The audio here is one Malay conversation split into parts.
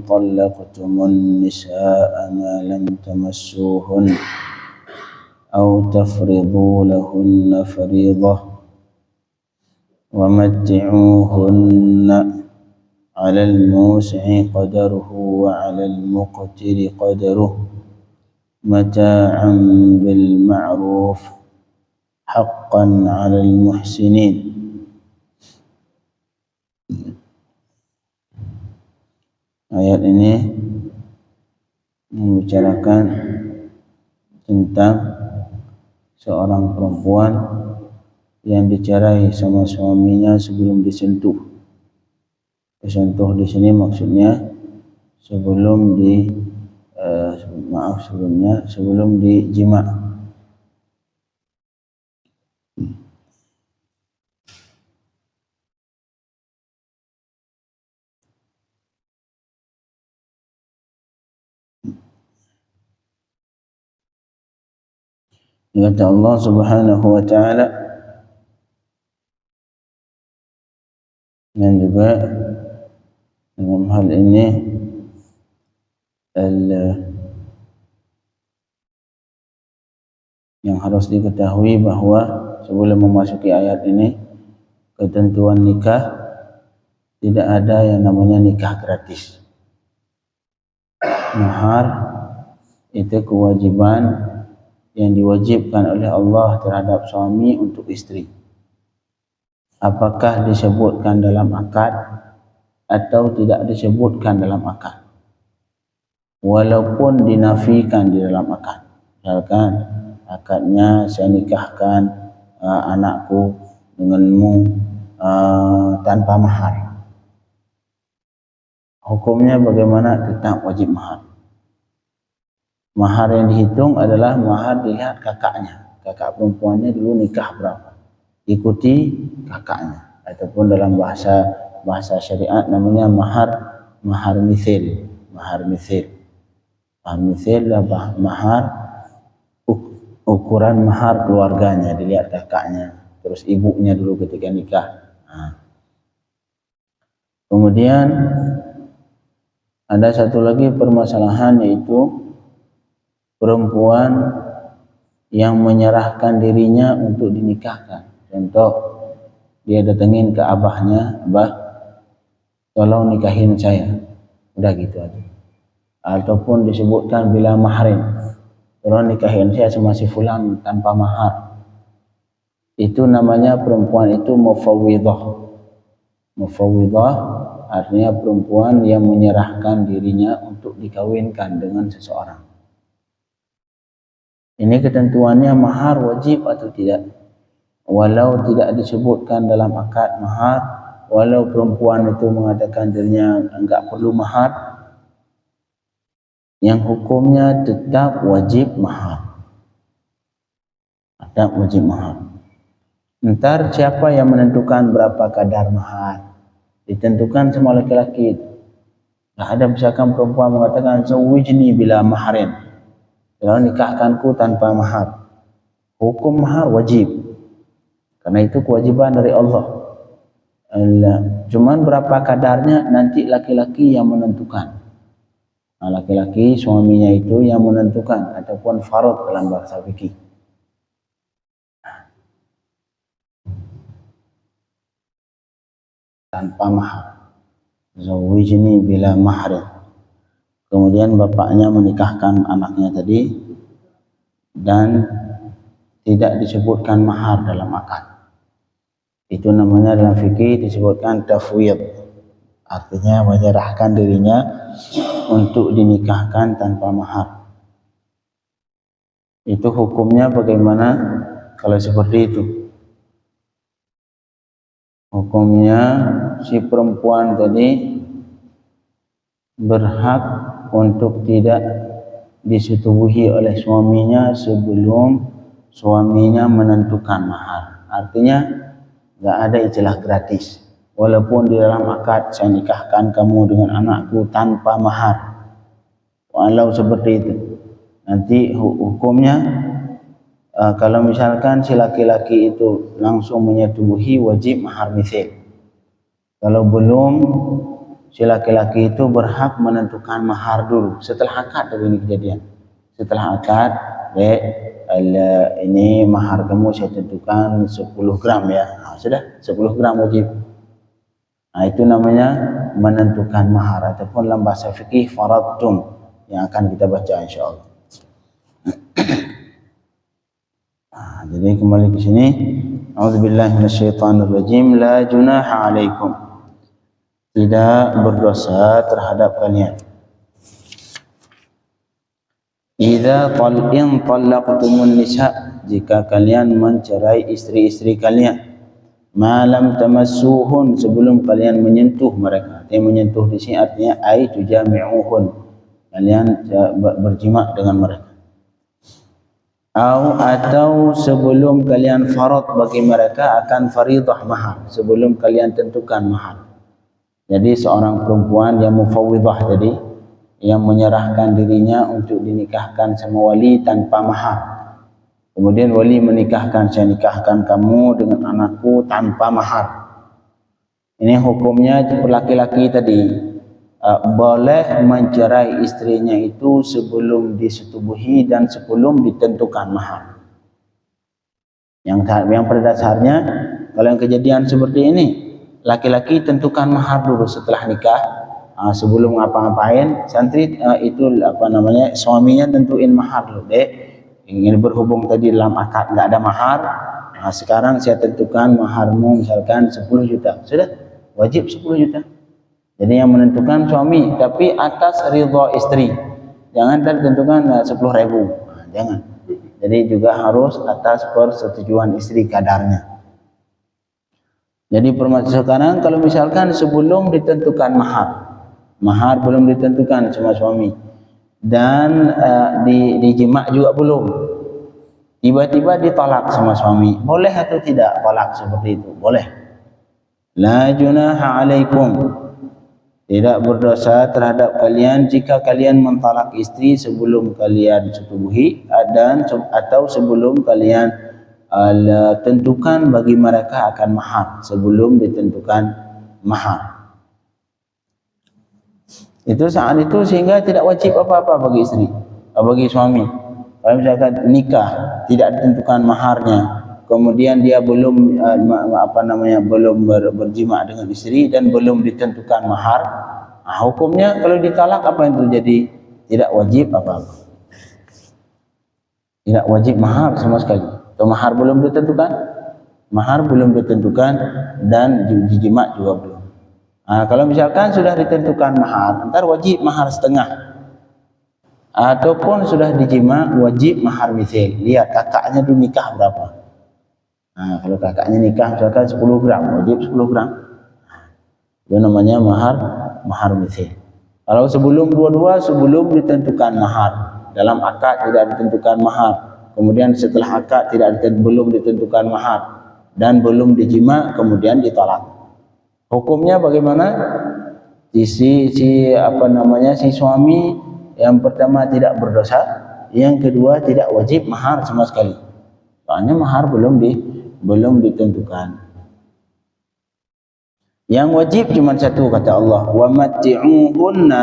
طلقتم النساء ما لم تمسوهن أو تفرضوا لهن فريضة ومتعوهن على الموسع قدره وعلى المقتر قدره متاعا بالمعروف حقا على المحسنين. Ayat ini membicarakan tentang seorang perempuan yang dicerai sama suaminya sebelum disentuh. Disentuh di sini maksudnya sebelum sebelum dijima. Kata Allah Subhanahu wa taala, dan juga dalam hal ini yang harus diketahui bahwa sebelum memasuki ayat ini, ketentuan nikah tidak ada yang namanya nikah gratis. Mahar itu kewajiban yang diwajibkan oleh Allah terhadap suami untuk istri. Apakah disebutkan dalam akad atau tidak disebutkan dalam akad, walaupun dinafikan di dalam akad. Misalkan akadnya saya nikahkan anakku denganmu tanpa mahar. Hukumnya bagaimana? Tetap wajib mahar. Mahar yang dihitung adalah mahar dilihat kakaknya. Kakak perempuannya dulu nikah berapa, ikuti kakaknya. Ataupun dalam bahasa syariat namanya mahar mithil. Mahar mithil adalah mahar ukuran mahar keluarganya, dilihat kakaknya, terus ibunya dulu ketika nikah. Kemudian ada satu lagi permasalahan, yaitu perempuan yang menyerahkan dirinya untuk dinikahkan. Contoh, dia datengin ke abahnya, "Abah, tolong nikahin saya." Udah gitu aja. Ataupun disebutkan bila mahrim, "Tolong nikahin saya sama si fulan tanpa mahar." Itu namanya perempuan itu mufawwidah. Mufawwidah artinya perempuan yang menyerahkan dirinya untuk dikawinkan dengan seseorang. Ini ketentuannya mahar wajib atau tidak. Walau tidak disebutkan dalam akad mahar, walau perempuan itu mengatakan dirinya enggak perlu mahar, yang hukumnya tetap wajib mahar. Tetap wajib mahar. Entar siapa yang menentukan berapa kadar mahar? Ditentukan sama laki-laki. Nah, ada misalkan perempuan mengatakan zawijni bila mahrin, kalau nikahkanku tanpa mahar. Hukum mahar wajib, karena itu kewajiban dari Allah. Cuman berapa kadarnya nanti laki-laki yang menentukan. Nah, laki-laki suaminya itu yang menentukan, ataupun farad dalam bahasa fikih. Tanpa mahar. Zawijni bila mahrin. Kemudian bapaknya menikahkan anaknya tadi dan tidak disebutkan mahar dalam akad. Itu namanya dalam fikih disebutkan tafwid. Artinya menyerahkan dirinya untuk dinikahkan tanpa mahar. Itu hukumnya bagaimana kalau seperti itu? Hukumnya si perempuan tadi berhak untuk tidak disetubuhi oleh suaminya sebelum suaminya menentukan mahar. Artinya enggak ada istilah gratis. Walaupun di dalam akad saya nikahkan kamu dengan anakku tanpa mahar, walau seperti itu, nanti hukumnya kalau misalkan si laki-laki itu langsung menyetubuhi, wajib mahar mithil. Kalau belum, si laki-laki itu berhak menentukan mahar dulu setelah akad. Tapi ini kejadian setelah akad, ini mahar kamu saya tentukan 10 gram ya. Sudah 10 gram wajib. Itu namanya menentukan mahar, ataupun dalam bahasa fikih faradtum, yang akan kita baca insyaallah. Jadi kembali ke sini, a'udzubillahi minasyaitonirrajim. La junaha alaikum, tidak berdosa terhadap kalian. Idza talaqtumun nisa, jika kalian mencerai istri-istri kalian, malam tamassuhun, sebelum kalian menyentuh mereka. Yang menyentuh di sini artinya ai tujami'uhun, kalian berjima dengan mereka. Atau sebelum kalian farad bagi mereka akan faridah mahar, sebelum kalian tentukan mahar. Jadi seorang perempuan yang mufawwidah tadi, yang menyerahkan dirinya untuk dinikahkan sama wali tanpa mahar. Kemudian wali menikahkan, saya nikahkan kamu dengan anakku tanpa mahar. Ini hukumnya laki-laki tadi boleh mencerai istrinya itu sebelum disetubuhi dan sebelum ditentukan mahar. Yang pada dasarnya kalau yang kejadian seperti ini, laki-laki tentukan mahar dulu setelah nikah. Sebelum ngapa-ngapain, santri itu suaminya tentuin mahar dulu. Ingin berhubung tadi dalam akad nggak ada mahar, sekarang saya tentukan maharmu misalkan 10 juta. Sudah wajib 10 juta. Jadi yang menentukan suami, tapi atas ridha istri. Jangan ditentukan 10.000. Jangan. Jadi juga harus atas persetujuan istri kadarnya. Jadi permasalahan sekarang kalau misalkan sebelum ditentukan mahar belum ditentukan sama suami, dan dijima juga belum, tiba-tiba ditolak sama suami, boleh atau tidak tolak seperti itu? Boleh. La junaha alaikum, tidak berdosa terhadap kalian jika kalian mentalak istri sebelum kalian setubuhi atau sebelum kalian tentukan bagi mereka akan mahar, sebelum ditentukan mahar. Itu saat itu sehingga tidak wajib apa-apa bagi istri, bagi suami. Kalau misalkan nikah tidak ditentukan maharnya, kemudian dia belum belum berjima dengan istri dan belum ditentukan mahar, hukumnya kalau ditalak apa yang terjadi? Tidak wajib apa-apa, tidak wajib mahar sama sekali. Atau mahar belum ditentukan, dan dijima juga belum. Kalau misalkan sudah ditentukan mahar, ntar wajib mahar setengah, ataupun sudah dijima wajib mahar mithil. Lihat kakaknya dulu nikah berapa. Kalau kakaknya nikah misalkan 10 gram, wajib 10 gram. Itu namanya mahar mithil. Kalau sebelum sebelum ditentukan mahar, dalam akad tidak ditentukan mahar, kemudian setelah akad belum ditentukan mahar, dan belum dijima kemudian ditolak. Hukumnya bagaimana? Si suami yang pertama tidak berdosa, yang kedua tidak wajib mahar sama sekali. Soalnya mahar belum ditentukan. Yang wajib cuma satu, kata Allah, wa matti'uhunna,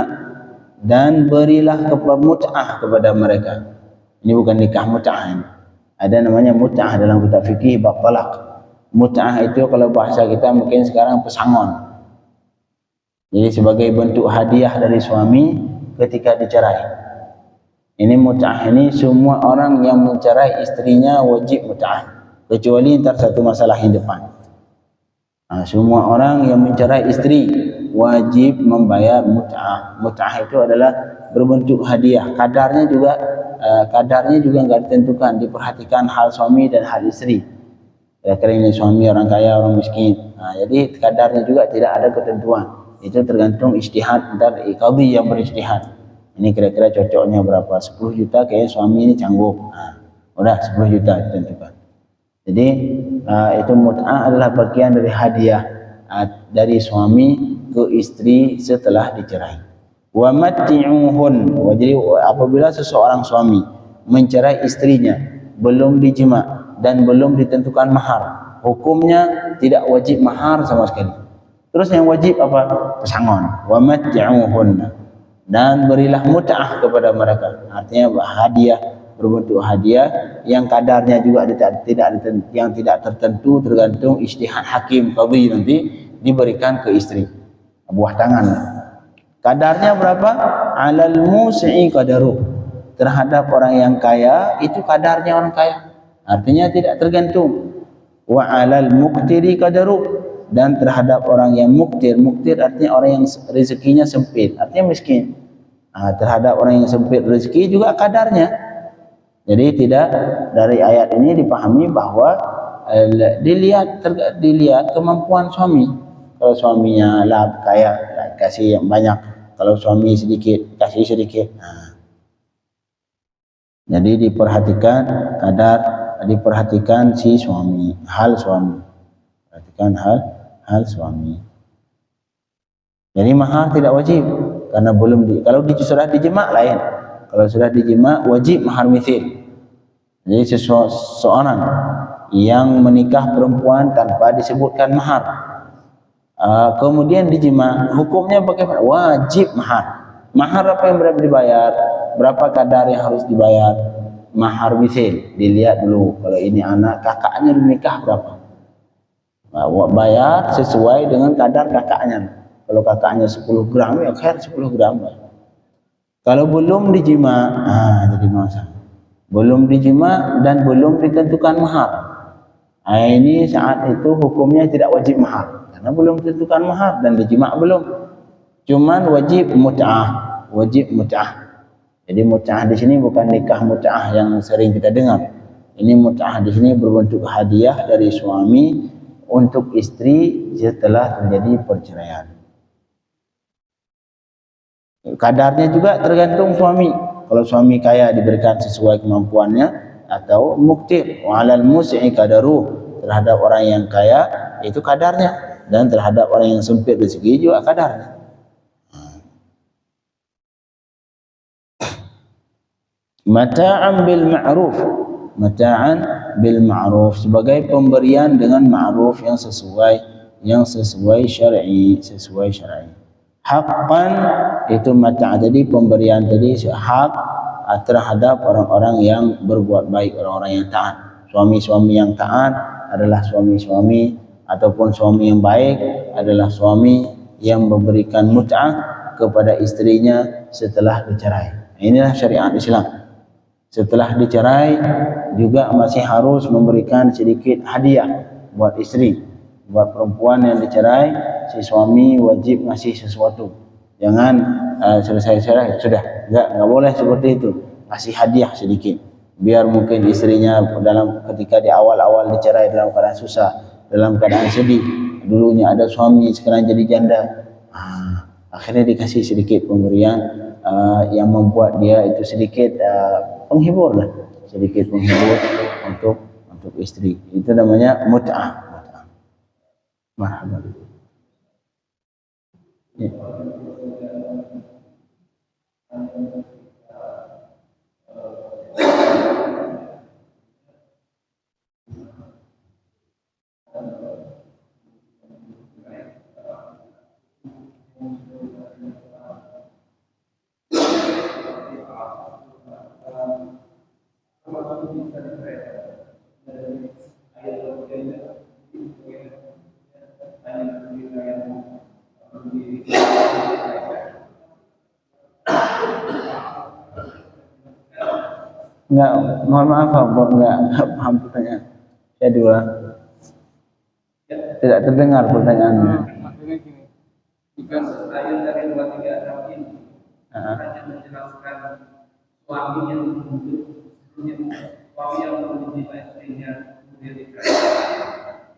dan berilah mut'ah kepada mereka. Ini bukan nikah mut'ah ini. Ada namanya mut'ah dalam kitab fikih bab talaq. Mut'ah itu kalau bahasa kita mungkin sekarang pesangon. Jadi sebagai bentuk hadiah dari suami ketika dicerai. Ini mut'ah ini semua orang yang mencerai istrinya wajib mut'ah, kecuali ntar satu masalah yang depan. Semua orang yang mencerai istri wajib membayar mut'ah. Mut'ah itu adalah berbentuk hadiah. Kadarnya juga enggak ditentukan, diperhatikan hal suami dan hal istri. Kira-kira ini suami orang kaya, orang miskin. Jadi kadarnya juga tidak ada ketentuan. Itu tergantung ijtihad dari qadhi yang berijtihad. Ini kira-kira cocoknya berapa? 10 juta kayaknya suami ini canggup. Udah 10 juta ditentukan. Jadi itu mut'ah adalah bagian dari hadiah dari suami ke istri setelah dicerai. Wa matti'uhun. Jadi apabila seseorang suami mencerai istrinya belum dijima dan belum ditentukan mahar, hukumnya tidak wajib mahar sama sekali. Terus yang wajib apa? Pesangon. Wa mat'uhunna, dan berilah mut'ah kepada mereka. Artinya hadiah, berbentuk hadiah yang kadarnya juga yang tidak tertentu, tergantung ijtihad hakim qadhi, nanti diberikan ke istri buah tangan. Kadarnya berapa? Alal musi'i qadaru, terhadap orang yang kaya itu kadarnya orang kaya, artinya tidak tergantung. Wa alal muqtiri qadaru, dan terhadap orang yang muktir artinya orang yang rezekinya sempit, artinya miskin. Terhadap orang yang sempit rezeki juga kadarnya. Jadi tidak, dari ayat ini dipahami bahwa dilihat kemampuan suami. Kalau suaminya kaya, kasih yang banyak. Kalau suami sedikit, kasih sedikit. Jadi diperhatikan kadar, diperhatikan si suami, hal suami. Perhatikan hal suami. Jadi mahar tidak wajib karena belum kalau sudah dijima lain. Kalau sudah dijima wajib mahar mithil. Jadi seseorang yang menikah perempuan tanpa disebutkan mahar, kemudian dijima, hukumnya bagaimana? Wajib mahar. Mahar apa yang berapa dibayar? Berapa kadar yang harus dibayar? Mahar mithil. Dilihat dulu, kalau ini anak kakaknya menikah berapa? Bayar sesuai dengan kadar kakaknya. Kalau kakaknya 10 gram, ya khair 10 gram. Kalau belum dijima, jadi masalah. Belum dijima dan belum ditentukan mahar. Ini saat itu hukumnya tidak wajib mahar karena belum ditentukan mahar dan dijima belum. Cuman wajib mut'ah, Jadi mut'ah di sini bukan nikah mut'ah yang sering kita dengar. Ini mut'ah di sini berbentuk hadiah dari suami untuk istri setelah terjadi perceraian. Kadarnya juga tergantung suami. Kalau suami kaya diberikan sesuai kemampuannya, atau muktir. Wa 'alal musi'i qadaru, terhadap orang yang kaya itu kadarnya, dan terhadap orang yang sempit rezeki juga kadarnya. Mata'an bil ma'ruf, sebagai pemberian dengan ma'ruf yang sesuai syar'i, Haqqan itu mata', jadi pemberian tadi hak terhadap orang-orang yang berbuat baik, orang-orang yang taat. Suami-suami yang taat adalah suami-suami, ataupun suami yang baik adalah suami yang memberikan mut'ah kepada istrinya setelah dicerai. Inilah syariat Islam. Setelah dicerai juga masih harus memberikan sedikit hadiah buat istri. Buat perempuan yang dicerai, si suami wajib ngasih sesuatu. Jangan selesai cerai sudah, enggak boleh seperti itu. Kasih hadiah sedikit, biar mungkin istrinya ketika di awal-awal dicerai dalam keadaan susah, dalam keadaan sedih, dulunya ada suami sekarang jadi janda, akhirnya dikasih sedikit pemberian yang membuat dia itu sedikit penghibur lah, sedikit penghibur untuk istri. Itu namanya mut'ah. Marhaban. Ya. Enggak, mohon maaf Pak, enggak paham pertanyaan. Saya diulang. Tidak terdengar pertanyaannya. Maksudnya gini, jika ayat dari 236 ini hanya menjelaskan suami yang menuntut, suami yang menuntut istrinya kemudian dicerai,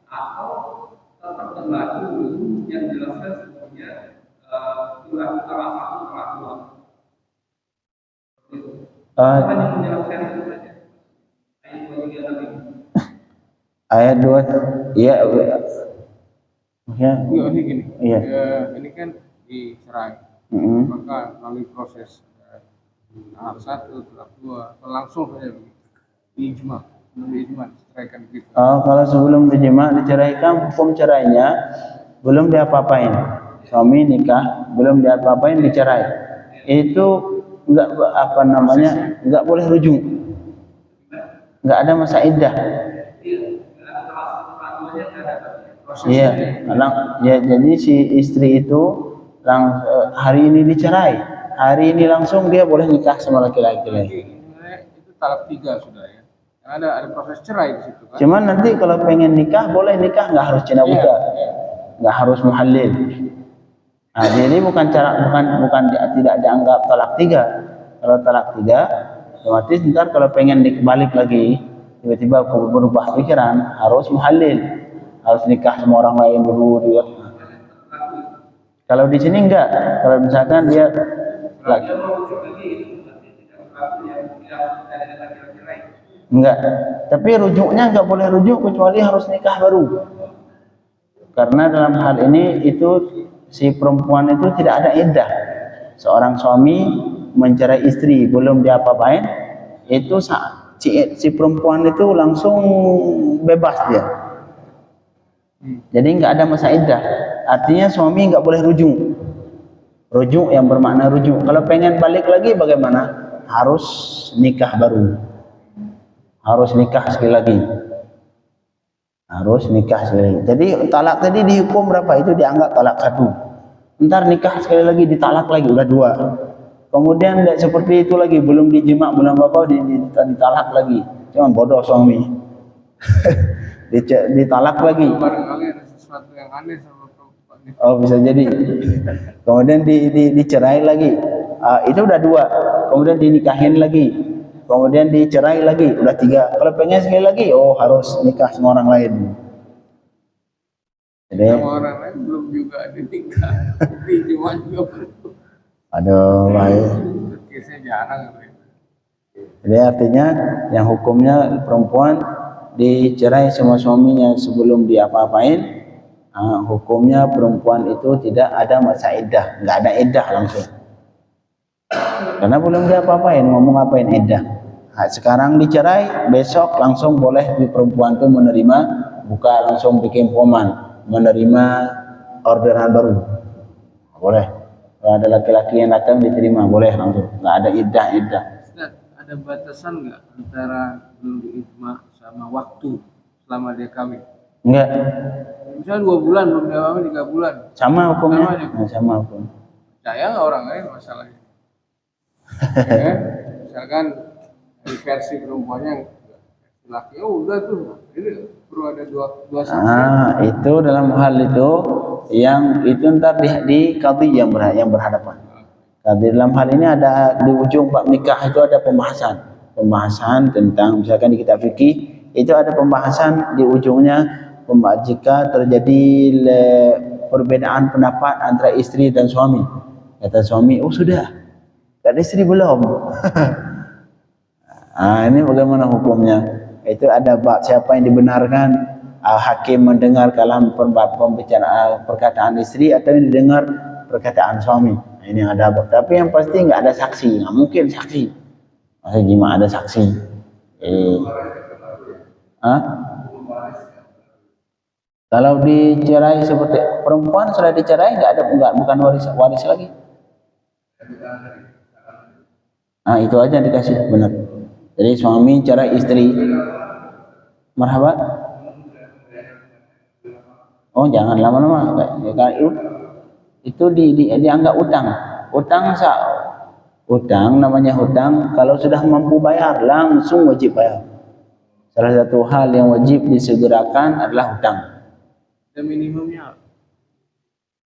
atau tetap berlaku yang dijelaskan sebelumnya salah satu salah dua. Hanya menjelaskan itu saja. Ayat 2 Ayat 2, iya. Ya. Ini gini. Iya. Ini kan dicerai. Maka melalui proses tahap 1, tahap 2, langsung saja diijma, diceraikan gitu. Kalau sebelum dijima diceraikan, hukum cerainya belum diapa-apain. Suami nikah, belum diapa-apain dicerai. Itu enggak apa namanya, enggak boleh rujuk. Enggak ada masa iddah. Iya, ya jadi si istri itu hari ini dicerai, hari ini langsung dia boleh nikah sama laki-laki lain. Itu talak 3 sudah ya. Karena ada proses cerai di situ kan. Cuman nanti kalau pengen nikah boleh nikah, nggak harus cina buta, nggak harus muhallil. Nah, jadi bukan tidak dianggap talak 3. Kalau talak 3, otomatis ntar kalau pengen balik lagi, tiba-tiba berubah pikiran, harus muhallil, harus nikah sama orang lain dulu dia. Kalau di sini enggak, kalau misalkan dia enggak, tapi rujuknya enggak boleh rujuk kecuali harus nikah baru. Karena dalam hal ini itu si perempuan itu tidak ada iddah. Seorang suami mencerai istri belum diapa-apain, itu si perempuan itu langsung bebas dia. Jadi enggak ada masa iddah. Artinya suami enggak boleh rujuk. Rujuk yang bermakna rujuk. Kalau pengen balik lagi bagaimana? Harus nikah baru. Harus nikah sekali lagi. Harus nikah sekali lagi. Jadi talak tadi dihukum berapa? Itu dianggap talak 1. Ntar nikah sekali lagi ditalak lagi, udah 2. Kemudian seperti itu lagi, belum dijima, belum apa-apa, ditalak lagi. Cuman bodoh suami. Ditalak lagi. Barangkali ada sesuatu yang aneh sama perempuan. Oh, bisa jadi. Kemudian dicerai lagi. Itu udah 2. Kemudian dinikahin lagi. Kemudian dicerai lagi, udah 3. Kalau pengen sekali lagi, oh harus nikah sama orang lain. Jadi sama orang lain belum juga ada nikah. Ini cuma juga belum. Aduh, baik. Kisahnya jarang. Jadi artinya yang hukumnya perempuan dicerai sama suaminya sebelum diapa-apain, hukumnya perempuan itu tidak ada masa iddah, nggak ada iddah langsung. Karena belum diapa-apain, ngomong apain iddah. Sekarang dicerai, besok langsung boleh di perempuan itu menerima, buka langsung bikin poman, menerima orderan baru. Boleh. Kalau ada laki-laki yang datang diterima, boleh langsung. Nggak ada iddah. Ustaz, ada batasan nggak antara belum diijma sama waktu selama dia kawin? Enggak. Misalnya 2 bulan belum diapa-apain, 3 bulan. Sama hukumnya. Sama hukum. Percaya nggak orang lain masalahnya? Ya, misalkan di versi perempuannya laki, oh udah tuh, ini perlu ada dua saksi. Itu dalam hal itu yang itu ntar di qadhi yang berhadapan. Qadhi dalam hal ini ada di ujung bab nikah itu ada pembahasan tentang misalkan di kitab fikih itu ada pembahasan di ujungnya jika terjadi perbedaan pendapat antara istri dan suami. Kata suami, oh sudah, kata istri belum. Ini bagaimana hukumnya? Itu ada bab siapa yang dibenarkan, hakim mendengar kalam pembicaraan perkataan istri atau yang didengar perkataan suami. Ini ada bab. Tapi yang pasti nggak ada saksi, nggak mungkin saksi. Masa jima ada saksi? Kalau dicerai seperti perempuan sudah dicerai bukan waris lagi. Itu aja dikasih benar. Jadi suami cerai istri. Marhaba. Oh jangan lama-lama. Itu dianggap utang. Utang namanya hutang. Kalau sudah mampu bayar langsung wajib bayar. Salah satu hal yang wajib disegerakan adalah hutang. Ada minimumnya.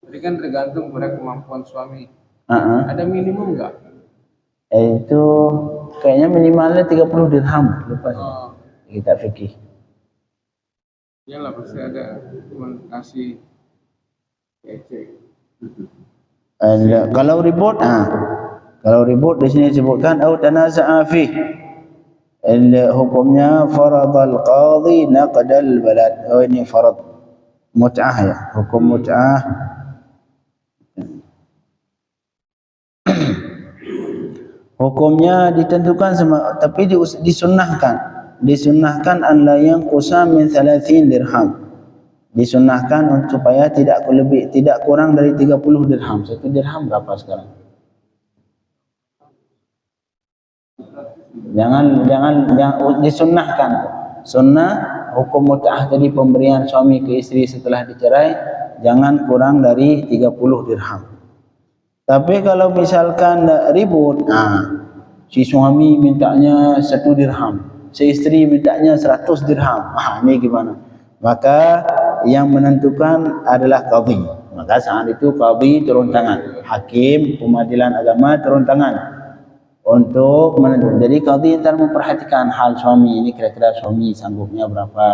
Jadi kan tergantung pada kemampuan suami. Ada minimum enggak? Itu kayaknya minimalnya 30 dirham lepas. Kita fikih. Iyalah pasti ada cuma kasih cek. Kalau ribut di sini disebutkan au tanaza'a fi. Hukumnya faradal qadhi naqdal balad. Oh ini farad mut'ah ya, hukum mut'ah. Hukumnya ditentukan tapi disunnahkan an la yanqusa min 30 dirham. Disunahkan supaya tidak kurang dari 30 dirham. 1 dirham berapa sekarang? Jangan disunahkan. Sunnah hukum mut'ah tadi, pemberian suami ke istri setelah dicerai, jangan kurang dari 30 dirham. Tapi kalau misalkan ribut, si suami mintanya 1 dirham, si istri mintanya 100 dirham, ini gimana? Maka yang menentukan adalah qadhi. Maka saat itu qadhi turun tangan, hakim pengadilan agama turun tangan untuk menentukan. Jadi qadhi ntar memperhatikan hal suami ini, kira-kira suami sanggupnya berapa,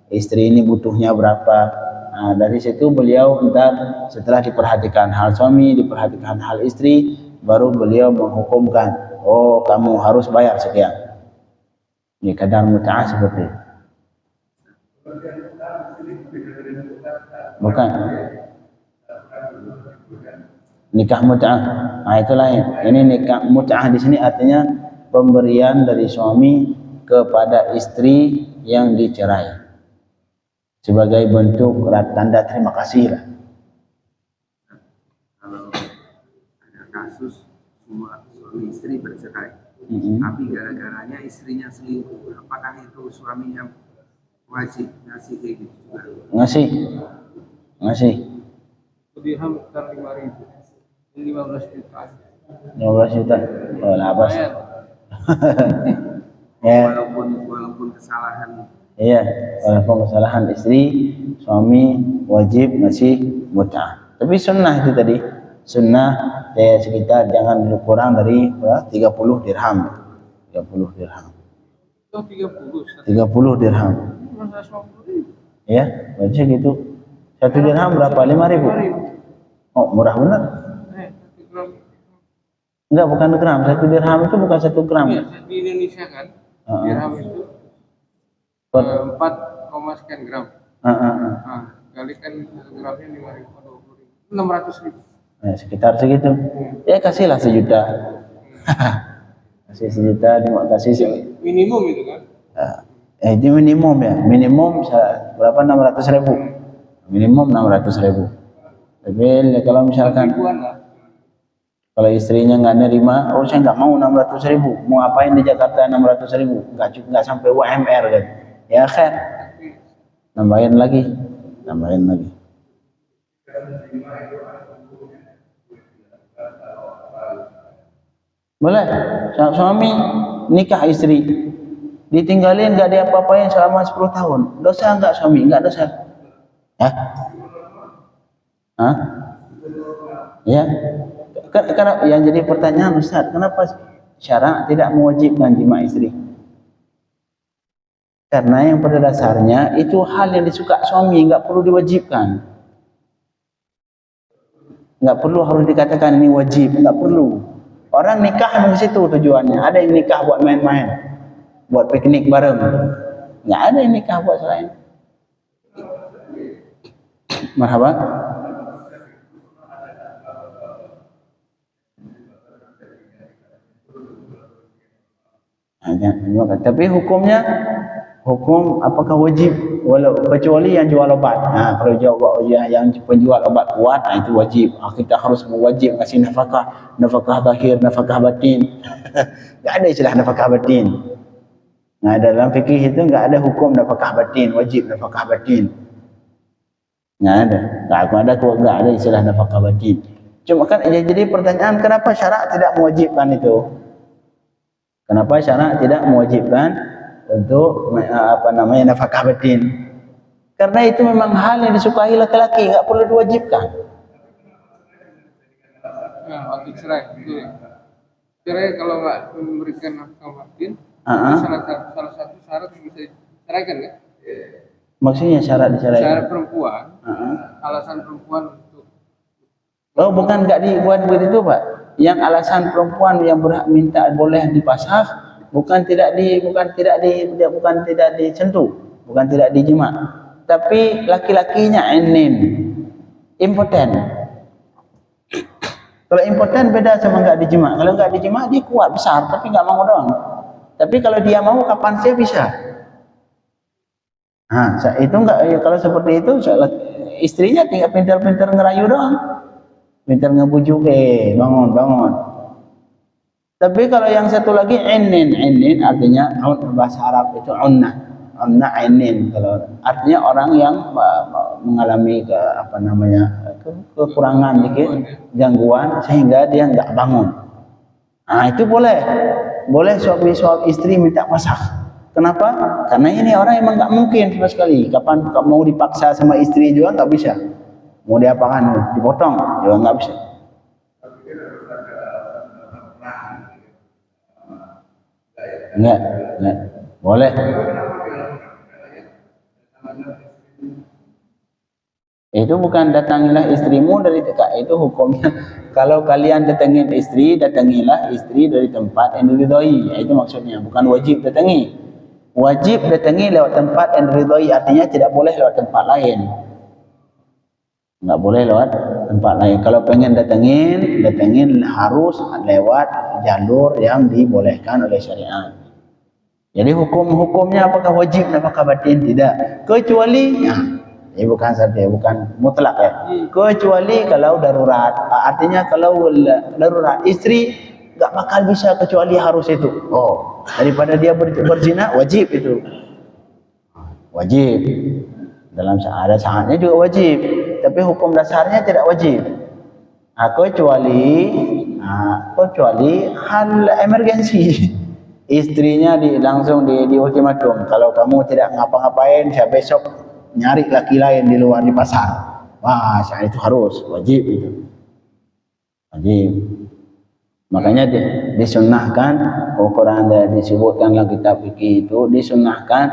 istri ini butuhnya berapa. Dari situ beliau ntar setelah diperhatikan hal suami, diperhatikan hal istri, baru beliau menghukumkan, oh kamu harus bayar sekian. Ini kadar mut'ah seperti itu. Bukan nikah mut'ah. Itu lain. Ini nikah mut'ah di sini artinya pemberian dari suami kepada istri yang dicerai sebagai bentuk tanda terima kasih lah. Kalau ada kasus semua suami istri bercerai, tapi gara-garanya istrinya selingkuh, apakah itu suaminya wajib ngasih kayak gitu juga? Ngasih. Dirham sekitar 5.000, 15 juta. 15 juta. Oh, apa sih? Ya. Walaupun kesalahan. Iya, walaupun kesalahan istri, suami wajib ngasih mut'ah. Tapi sunnah itu tadi, sunnah sekitar jangan kurang dari 30 dirham. 30 dirham. Oh, 30. 30 dirham. Masa 50.000. Ya, baca gitu. 1 dirham berapa? 5.000. Oh, murah benar. 1 gram. Enggak, bukan gram. 1 dirham itu bukan 1 gram. Iya, di Indonesia kan, dirham itu 4, sekian gram. Kalikan 1 gramnya 5.000, 20.000, 600.000. Nah, sekitar segitu. Ya kasihlah 1 juta. Kasih 1 juta, kasih minimum itu kan. Itu minimum ya. Minimum berapa? 600.000. Minimum 600.000. Tapi kalau misalkan kalau istrinya nggak nerima, oh saya nggak mau 600.000. Mau ngapain di Jakarta 600.000? Nggak sampai UMR kan? Ya kan? Nambahin lagi. Boleh. Suami nikah istri, ditinggalin nggak diapa-apain selama 10 tahun. Dosa nggak suami? Nggak dosa. Ya. Karena yang jadi pertanyaan Ustaz, kenapa syara tidak mewajibkan jima istri? Karena yang pada dasarnya itu hal yang disuka suami, nggak perlu diwajibkan. Nggak perlu harus dikatakan ini wajib, nggak perlu. Orang nikah memang situ tujuannya. Ada yang nikah buat main-main, buat piknik bareng. Nggak ada yang nikah buat selain. Marhaba. Tapi hukumnya, hukum apakah wajib? Kecuali yang jual obat. Kalau yang penjual obat kuat, itu wajib. Kita harus wajib ngasih nafkah zahir, nafkah batin. Nggak ada istilah nafkah batin. Nah, dalam fikih itu nggak ada hukum nafkah batin, wajib nafkah batin. Nggak ada. Nggak ada istilah nafkah batin. Cuma kan jadi pertanyaan, kenapa syarak tidak mewajibkan itu? Kenapa syarak tidak mewajibkan untuk nafkah batin? Karena itu memang hal yang disukai laki-laki, nggak perlu diwajibkan. Waktu cerai, cerai kalau nggak memberikan nafkah batin, salah satu syarat yang bisa diceraikan kan? Maksudnya syarat diceraikan? Syarat perempuan, alasan perempuan untuk. Oh, bukan nggak dibuat begitu Pak? Yang alasan perempuan yang berhak minta boleh dipasah, bukan tidak disentuh, bukan tidak dijima, tapi laki-lakinya impoten. Kalau impoten beda sama nggak dijima. Kalau nggak dijima dia kuat besar, tapi nggak mau doang. Tapi kalau dia mau, kapan saya bisa? Itu enggak ya, kalau seperti itu istrinya tinggal pintar-pintar ngerayu doang. Pintar ngebujuk, bangun, bangun. Tapi kalau yang satu lagi inin artinya bahasa Arab itu unna inin, kalau artinya orang yang mengalami kekurangan dikit, gangguan sehingga dia enggak bangun. Itu boleh suami istri minta masak. Kenapa? Karena ini orang emang enggak mungkin sama sekali. Kapan mau dipaksa sama istri juga enggak bisa. Mau diapakan, dipotong juga enggak bisa. Enggak, boleh. Itu bukan datangilah istrimu dari dekat, itu hukumnya. Kalau kalian datangilah istri dari tempat yang diridhoi. Itu maksudnya, bukan wajib datangi. Wajib datangi lewat tempat yang diridhoi, artinya tidak boleh lewat tempat lain. Enggak boleh lewat tempat lain. Kalau pengen datengin harus lewat jalur yang dibolehkan oleh syariat. Jadi hukumnya apakah wajib apakah batin? Tidak. Kecuali ini bukan mutlak ya. Kecuali kalau darurat. Artinya kalau darurat, istri enggak bakal bisa kecuali harus itu. Daripada dia berzina, wajib itu. Wajib. Dalam ada saatnya juga wajib, tapi hukum dasarnya tidak wajib. Kecuali hal emergensi. Istrinya langsung di ultimatum, kalau kamu tidak ngapa-ngapain, saya besok nyari laki lain di luar di pasar. Saat itu harus wajib itu. Wajib. Makanya disunnahkan, Quran disebutkan dalam kitab fikih itu disunnahkan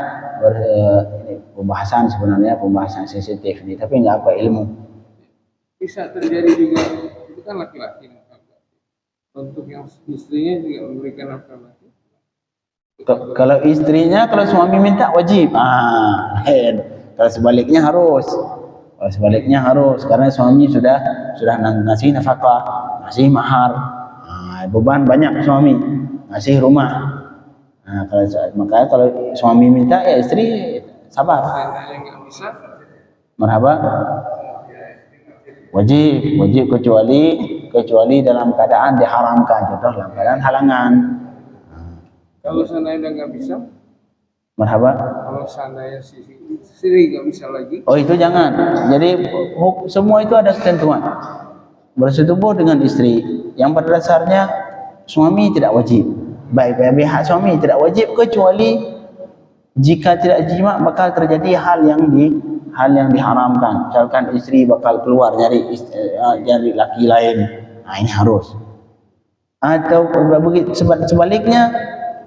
pembahasan sensitif ini, tapi enggak apa ilmu. Bisa terjadi juga, itu kan laki-laki. Untuk yang istrinya juga memberikan nafkah laki. Kalau istrinya, kalau suami minta wajib. Kalau sebaliknya harus. Karena suami sudah ngasih nafkah, ngasih mahar. Beban banyak suami, ngasih rumah. Makanya kalau suami minta ya istri sabar. Marhaba. Wajib kecuali dalam keadaan diharamkan, contoh dalam keadaan halangan. Kalau seandainya nggak bisa, marhaba. Kalau seandainya istri nggak bisa lagi, itu jangan. Jadi semua itu ada ketentuan. Bersetubuh dengan istri yang pada dasarnya suami tidak wajib. Baik pihak suami tidak wajib, kecuali jika tidak jima bakal terjadi hal yang diharamkan. Misalkan istri bakal keluar nyari laki lain, ini harus. Atau sebaliknya,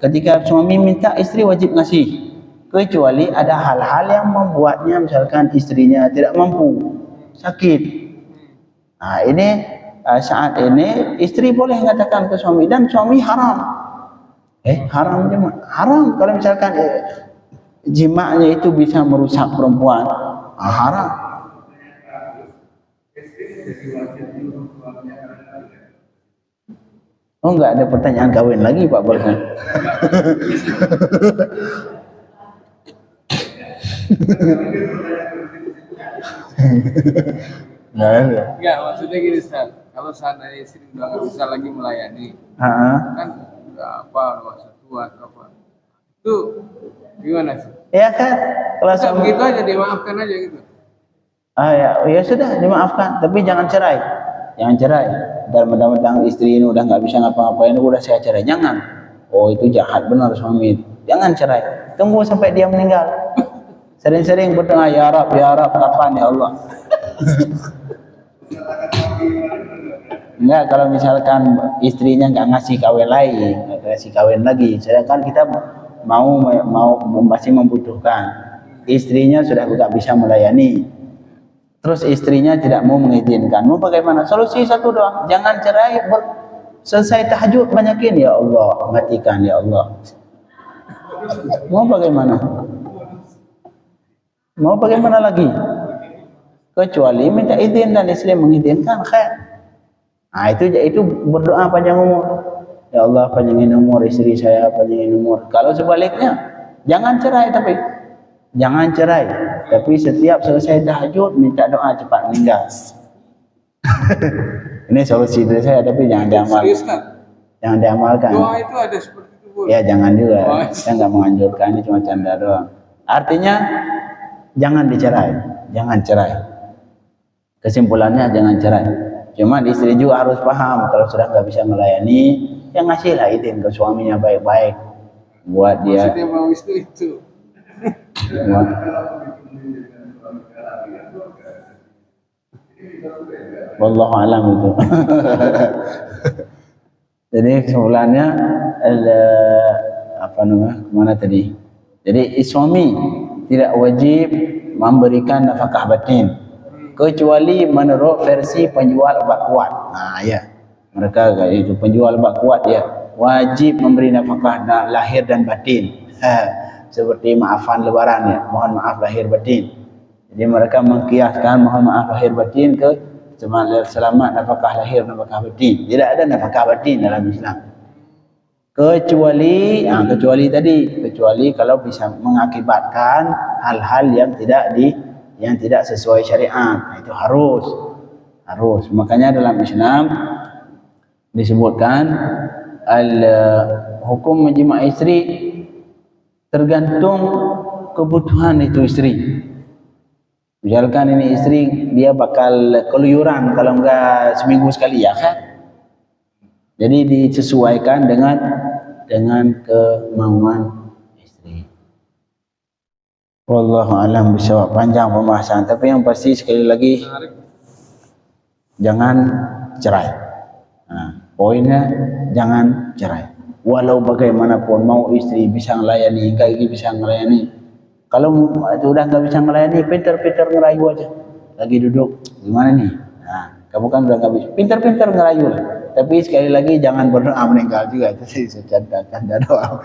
ketika suami minta, istri wajib ngasih, kecuali ada hal-hal yang membuatnya, misalkan istrinya tidak mampu, sakit. Ini saat ini istri boleh mengatakan ke suami, dan suami haram. Haram kalau misalkan jimanya itu bisa merusak perempuan, haram. Enggak ada pertanyaan kawin lagi Pak Bolkan. Enggak, maksudnya gini Ustaz, kalau seandainya istri udah nggak bisa lagi melayani, kan udah masa tua atau apa, itu gimana sih? Ya kan, kalau begitu aja dimaafkan aja gitu. Ya sudah dimaafkan, tapi jangan cerai. Dan mentang-mentang istri ini udah nggak bisa ngapa-ngapain, udah saya cerai, jangan. Itu jahat benar suami. Jangan cerai, tunggu sampai dia meninggal. Sering-sering berdoa, ya Rab, kapan ya Allah. Enggak, kalau misalkan istrinya nggak ngasih kawin lagi, sedangkan kita mau masih membutuhkan, istrinya sudah nggak bisa melayani, terus istrinya tidak mau mengizinkan, mau bagaimana? Solusi satu doang, jangan cerai, selesai tahajud banyakin, ya Allah matikan, ya Allah. Mau bagaimana lagi? Kecuali minta izin dan istri mengizinkan, khair. Itu berdoa panjang umur. Ya Allah, panjangin umur istri saya, panjangin umur. Kalau sebaliknya, jangan cerai, tapi jangan cerai. Tapi setiap selesai tahajud minta doa cepat meninggal. Ini solusi dari saya, tapi jangan diamalkan. Serius kan? Jangan diamalkan. Doa itu ada seperti itu pun. Ya jangan juga. Oh, Saya nggak menganjurkan, ini cuma canda doang. Artinya jangan dicerai, jangan cerai. Kesimpulannya jangan cerai. Cuma istri juga harus paham kalau sudah nggak bisa melayani, ya ngasihlah izin ke suaminya baik-baik buat dia. Maksudnya mau itu. Buat, wallahu alam itu. Jadi kesimpulannya apa namanya? Kemana tadi? Jadi suami tidak wajib memberikan nafkah batin kecuali menurut versi penjual obat kuat. Nah ya, mereka itu penjual obat kuat ya wajib memberi nafkah lahir dan batin. Seperti maafan lebaran ya, mohon maaf lahir batin. Jadi mereka mengkiaskan mohon maaf lahir batin ke selamat nafkah lahir nafkah batin. Tidak ada nafkah batin dalam Islam. Kecuali kalau bisa mengakibatkan hal-hal yang tidak sesuai syariat, itu harus. Makanya dalam Islam disebutkan hukum menjima' istri tergantung kebutuhan itu istri. Misalkan ini istri dia bakal keluyuran kalau enggak seminggu sekali ya kan. Jadi disesuaikan dengan kemauan istri. Wallahu a'lam bishawab. Panjang pembahasan, tapi yang pasti sekali lagi jangan cerai. Nah, poinnya jangan cerai. Walau bagaimanapun mau istri bisa melayani, kaki bisa melayani. Kalau sudah nggak bisa melayani, pintar-pintar ngerayu aja. Lagi duduk, gimana nih? Nah, kamu kan udah nggak bisa. Pintar-pintar ngerayu lah. Tapi sekali lagi jangan berdoa meninggal juga, itu sih canda doa.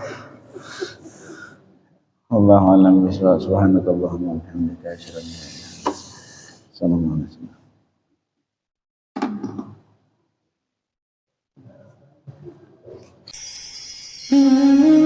Allahu a'lam bishawab. Subhanakallahumma wa bihamdika asyhadu an la ilaha illa anta astaghfiruka wa atubu ilaik.